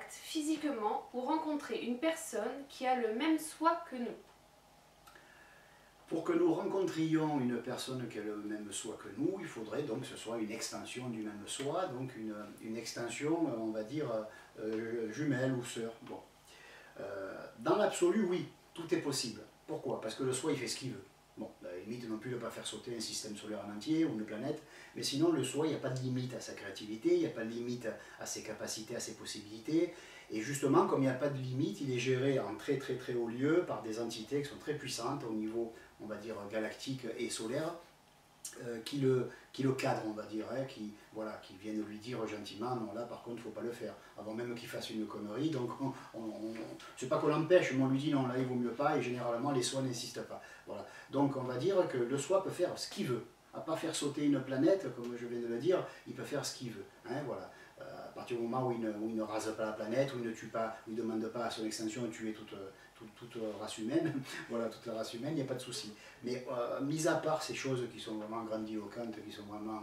contact physiquement ou rencontrer une personne qui a le même soi que nous? Pour que nous rencontrions une personne qui a le même soi que nous, il faudrait donc que ce soit une extension du même soi, donc une extension, on va dire, jumelle ou sœur. Bon. Dans l'absolu, oui, tout est possible. Pourquoi? Parce que le soi, il fait ce qu'il veut. Bon, la limite non plus de ne pas faire sauter un système solaire en entier ou une planète, mais sinon le soi, il n'y a pas de limite à sa créativité, il n'y a pas de limite à ses capacités, à ses possibilités, et justement, comme il n'y a pas de limite, il est géré en très très très haut lieu par des entités qui sont très puissantes au niveau, on va dire, galactique et solaire, qui le cadrent, on va dire, hein, voilà, qui viennent lui dire gentiment, non là par contre il ne faut pas le faire, avant même qu'il fasse une connerie, donc c'est pas qu'on l'empêche, mais on lui dit non là il vaut mieux pas, et généralement les soi n'insistent pas. Voilà. Donc on va dire que le soi peut faire ce qu'il veut, à pas faire sauter une planète, comme je viens de le dire, il peut faire ce qu'il veut. Hein, voilà. À partir du moment où il ne rase pas la planète, où il ne tue pas, où il ne demande pas à son extension de tuer toute race humaine, voilà, toute la race humaine, il n'y a pas de souci. Mais mis à part ces choses qui sont vraiment grandiloquentes, qui sont vraiment,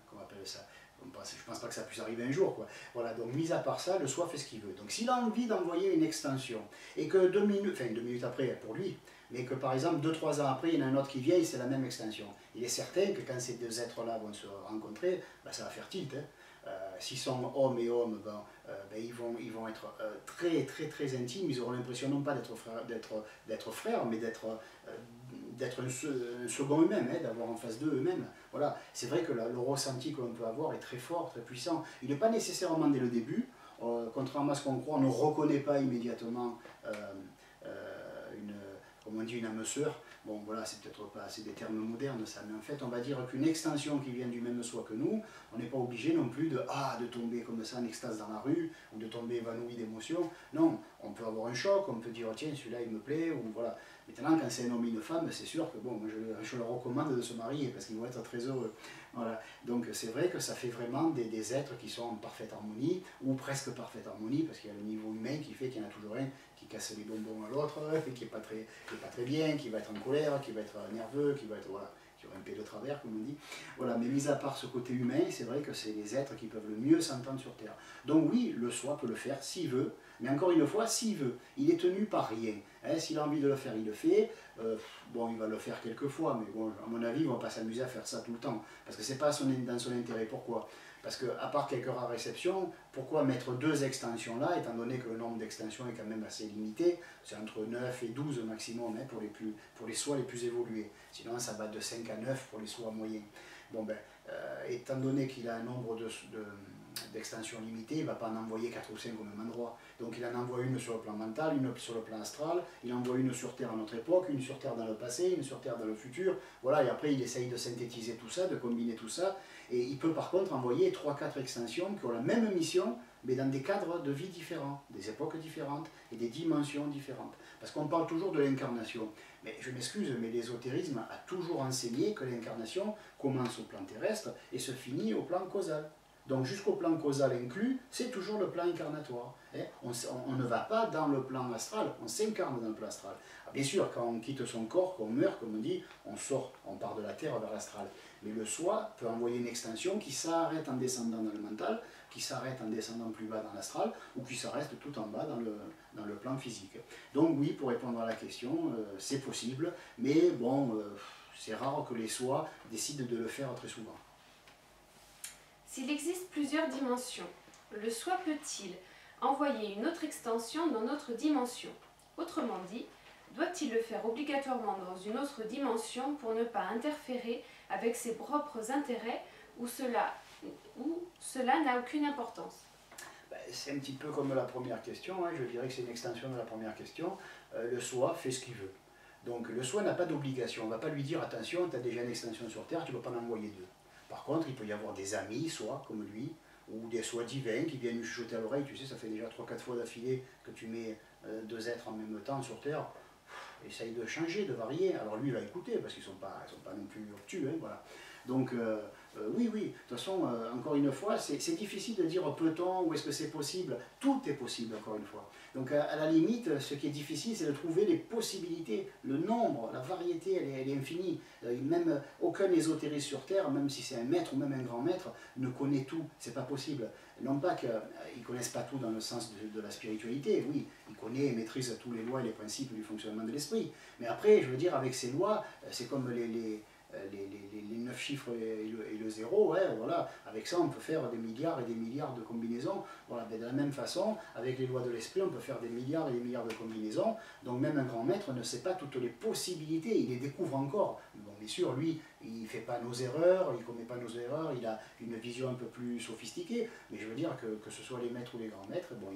comment on appelle ça, je ne pense pas que ça puisse arriver un jour, quoi. Voilà, donc mis à part ça, le soi fait ce qu'il veut. Donc s'il a envie d'envoyer une extension, et que 2 minutes après pour lui, mais que par exemple 2-3 ans après, il y en a un autre qui vient et c'est la même extension, il est certain que quand ces deux êtres-là vont se rencontrer, ben, ça va faire tilt. Hein. S'ils sont hommes et hommes, ils vont être très très très intimes, ils auront l'impression non pas d'être frères, mais d'être un second eux-mêmes, hein, d'avoir en face d'eux eux-mêmes. Voilà. C'est vrai que le ressenti que l'on peut avoir est très fort, très puissant. Il n'est pas nécessairement dès le début, contrairement à ce qu'on croit, on ne reconnaît pas immédiatement comme on dit, une âme sœur. Bon, voilà, c'est peut-être pas assez des termes modernes, ça, mais en fait, on va dire qu'une extension qui vient du même soi que nous, on n'est pas obligé non plus de tomber comme ça en extase dans la rue, ou de tomber évanoui d'émotion. Non, on peut avoir un choc, on peut dire, oh, tiens, celui-là, il me plaît, ou voilà. Maintenant, quand c'est un homme et une femme, c'est sûr que, bon, moi, je leur recommande de se marier, parce qu'ils vont être très heureux. Voilà. Donc, c'est vrai que ça fait vraiment des êtres qui sont en parfaite harmonie, ou presque parfaite harmonie, parce qu'il y a le niveau humain qui fait qu'il y en a toujours un qui casse les bonbons à l'autre, qui n'est pas très bien, qui va être en colère, qui va être nerveux, qui va être, voilà, qui aura un pied de travers, comme on dit. Voilà, mais mis à part ce côté humain, c'est vrai que c'est les êtres qui peuvent le mieux s'entendre sur Terre. Donc oui, le soi peut le faire s'il veut, mais encore une fois, s'il veut. Il est tenu par rien. Hein, s'il a envie de le faire, il le fait. Bon, il va le faire quelques fois, mais bon, à mon avis, il ne va pas s'amuser à faire ça tout le temps. Parce que ce n'est pas dans son intérêt. Pourquoi? Parce qu'à part quelques rares exceptions, pourquoi mettre 2 extensions là, étant donné que le nombre d'extensions est quand même assez limité, c'est entre 9 et 12 maximum hein, pour les soies les plus évolués. Sinon, ça va de 5 à 9 pour les soies moyens. Bon, ben, étant donné qu'il a un nombre d'extensions limitées, il ne va pas en envoyer 4 ou 5 au même endroit. Donc il en envoie une sur le plan mental, une sur le plan astral, il envoie une sur Terre à notre époque, une sur Terre dans le passé, une sur Terre dans le futur. Voilà, et après il essaye de synthétiser tout ça, de combiner tout ça. Et il peut par contre envoyer 3-4 extensions qui ont la même mission, mais dans des cadres de vie différents, des époques différentes et des dimensions différentes. Parce qu'on parle toujours de l'incarnation. Mais je m'excuse, mais l'ésotérisme a toujours enseigné que l'incarnation commence au plan terrestre et se finit au plan causal. Donc jusqu'au plan causal inclus, c'est toujours le plan incarnatoire. Hein. On ne va pas dans le plan astral, on s'incarne dans le plan astral. Ah, bien sûr, quand on quitte son corps, qu'on meurt, comme on dit, on sort, on part de la terre vers l'astral. Mais le soi peut envoyer une extension qui s'arrête en descendant dans le mental, qui s'arrête en descendant plus bas dans l'astral, ou qui s'arrête tout en bas dans le plan physique. Donc oui, pour répondre à la question, c'est possible, mais bon, c'est rare que les soi décident de le faire très souvent. S'il existe plusieurs dimensions, le soi peut-il envoyer une autre extension dans notre dimension? Autrement dit, doit-il le faire obligatoirement dans une autre dimension pour ne pas interférer avec ses propres intérêts ou cela n'a aucune importance? C'est un petit peu comme la première question, hein. Je dirais que c'est une extension de la première question. Le soi fait ce qu'il veut. Donc le soi n'a pas d'obligation, on ne va pas lui dire attention, tu as déjà une extension sur Terre, tu ne peux pas en envoyer 2. Par contre, il peut y avoir des amis, soit comme lui, ou des soins divins qui viennent lui chuchoter à l'oreille. Tu sais, ça fait déjà 3-4 fois d'affilée que tu mets 2 êtres en même temps sur Terre. Essaye de changer, de varier. Alors lui, il va écouter, parce qu'ils ne sont pas non plus obtus. Hein, voilà. Donc, oui, oui, de toute façon, encore une fois, c'est difficile de dire peut-on ou est-ce que c'est possible. Tout est possible, encore une fois. Donc, à la limite, ce qui est difficile, c'est de trouver les possibilités, le nombre, la variété, elle est infinie. Même aucun ésotériste sur Terre, même si c'est un maître ou même un grand maître, ne connaît tout. C'est pas possible. Non pas qu'ils ne connaissent pas tout dans le sens de la spiritualité, oui, ils connaissent et maîtrisent tous les lois et les principes du fonctionnement de l'esprit. Mais après, je veux dire, avec ces lois, c'est comme les 9 chiffres et le 0, ouais, voilà. Avec ça on peut faire des milliards et des milliards de combinaisons. Voilà. Mais de la même façon, avec les lois de l'esprit, on peut faire des milliards et des milliards de combinaisons. Donc même un grand maître ne sait pas toutes les possibilités, il les découvre encore. Bon, bien sûr, lui, il ne fait pas nos erreurs, il ne commet pas nos erreurs, il a une vision un peu plus sophistiquée. Mais je veux dire que ce soit les maîtres ou les grands maîtres, bon,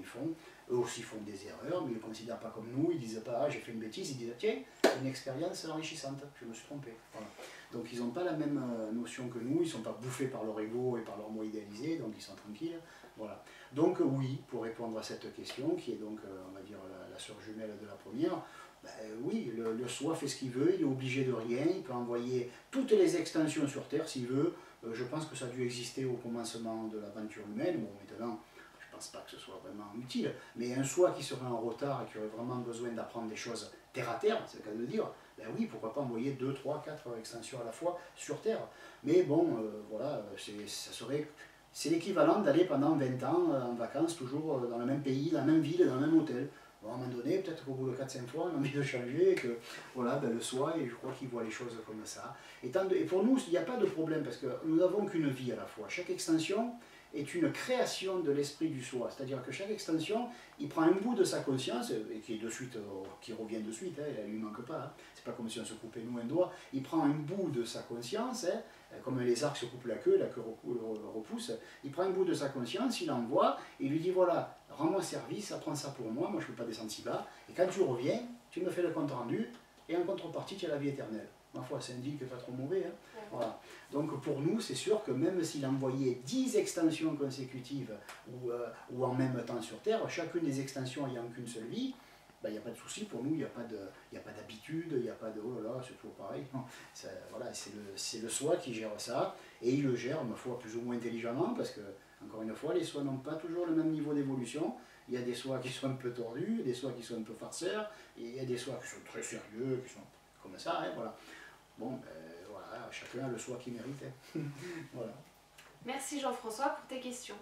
eux aussi font des erreurs, mais ils ne le considèrent pas comme nous, ils ne disent pas ah, j'ai fait une bêtise, ils disent tiens, une expérience enrichissante, je me suis trompé. Voilà. Donc ils n'ont pas la même notion que nous, ils ne sont pas bouffés par leur ego et par leur moi idéalisé, donc ils sont tranquilles. Voilà. Donc oui, pour répondre à cette question, qui est donc, on va dire, la sœur jumelle de la première, ben, oui, le soi fait ce qu'il veut, il est obligé de rien, il peut envoyer toutes les extensions sur Terre s'il veut. Je pense que ça a dû exister au commencement de l'aventure humaine. Bon, maintenant, je ne pense pas que ce soit vraiment utile, mais un soi qui serait en retard et qui aurait vraiment besoin d'apprendre des choses terre à terre, c'est le cas de le dire, ben oui, pourquoi pas envoyer 2, 3, 4 extensions à la fois sur Terre. Mais bon, voilà, c'est l'équivalent d'aller pendant 20 ans en vacances, toujours dans le même pays, dans la même ville, dans le même hôtel. Bon, à un moment donné, peut-être qu'au bout de 4-5 fois, on a envie de changer, et que voilà, ben, le soi, et je crois qu'il voit les choses comme ça. Et pour nous, il n'y a pas de problème, parce que nous n'avons qu'une vie à la fois. Chaque extension est une création de l'esprit du soi. C'est-à-dire que chaque extension, il prend un bout de sa conscience, et qui est de suite, qui revient de suite, hein, elle ne lui manque pas. Hein. C'est pas comme si on se coupait nous un doigt. Il prend un bout de sa conscience, hein, comme les arcs se coupent la queue repousse. Il prend un bout de sa conscience, il l'envoie, et il lui dit voilà, rends-moi service, apprends ça pour moi, moi je ne peux pas descendre si bas. Et quand tu reviens, tu me fais le compte rendu, et en contrepartie, tu as la vie éternelle. Ma foi, c'est indique pas trop mauvais. Hein. Voilà. Donc pour nous, c'est sûr que même s'il envoyait 10 extensions consécutives ou en même temps sur Terre, chacune des extensions ayant qu'une seule vie, ben, il n'y a pas de souci pour nous, il n'y a pas d'habitude, il n'y a pas de oh là là, c'est toujours pareil. Voilà, c'est le soi qui gère ça, et il le gère, ma foi, plus ou moins intelligemment, parce que, encore une fois, les sois n'ont pas toujours le même niveau d'évolution. Il y a des sois qui sont un peu tordus, des sois qui sont un peu farceurs, et il y a des sois qui sont très sérieux, qui sont comme ça, hein, voilà. Bon, ben, voilà, chacun a le soi qu'il mérite. Hein. Voilà. Merci Jean-François pour tes questions.